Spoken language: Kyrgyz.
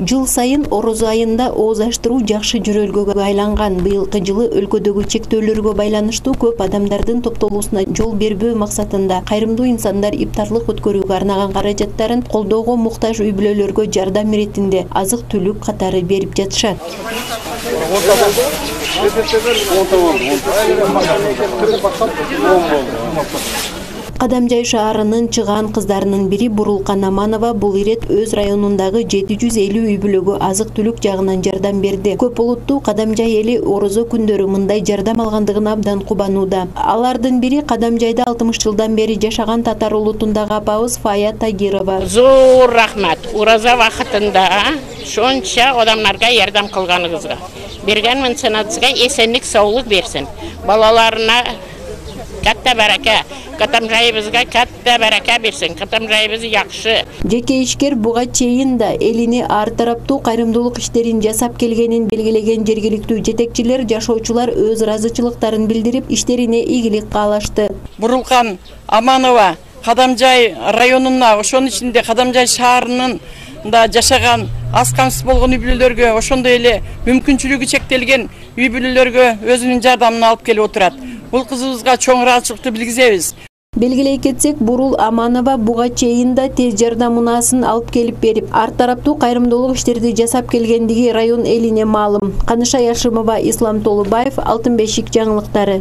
Жыл сайын Орозо айында ооз аштыруу жакшы жөрөлгөгө айланган. Быйылкы жылы өлкөдөгү чектөөлөргө байланыштуу көп адамдардын топтолуусуна жол бербөө максатында кайрымдуу инсандар иптарлык өткөрүүгө арнаган каражаттарын колдоого муктаж үй бүлөлөргө жардам иретинде азык-түлүк катары берип жатышат. Кадамжай шаарынын чыгаан кыздарынын бири Бурулкан Аманова бул ирет өз районундагы 750 үй бүлөгө азык-түлүк жагынан жардам берди. Көп улуттуу Кадамжай эли Орозо күндөрү мындай жардам алгандыгына абдан кубанууда. Алардын бири Кадамжайда 60 жылдан бери жашаган татар улутундагы апабыз Фая Тагирова. Зор рахмат. Орозо вакытында шонча адамдарга жардам кылганыңызга. Берген меценатсыга эсенлик, саулык берсин. Балаларына катта барака, Кадамжайыбызга катта барака берсин. Кадамжайыбыз жакшы. Жеке ишкер буга чейин да элини ар тараптуу кайрымдуулук иштерин жасап келгенин белгилеген жергиликтүү жетекчилер, жашоочулар өз ыраазычылыктарын билдирип, иштерине ийгилик каалашты. Бурулкан Аманова Кадамжай районуна, ошонун ичинде Кадамжай шаарынын да жашаган аз камсыз болгон үй бүлөлөргө, ошондой эле мүмкүнчүлүгү чектелген үй бүлөлөргө өзүнүн жардамын алып келип отурат. Бул кызыбызга чоң ыраазычылыкты билгизебиз. Белгилей кетсек, Бурул Аманова буга чейин да тез жардам мунаасын алып келип берип, ар тараптуу кайрымдуулук иштерди жасап келгендиги район элине маалым. Каныша Яшымова, Ислам Толубаев, Алтын бешик жаңылыктары.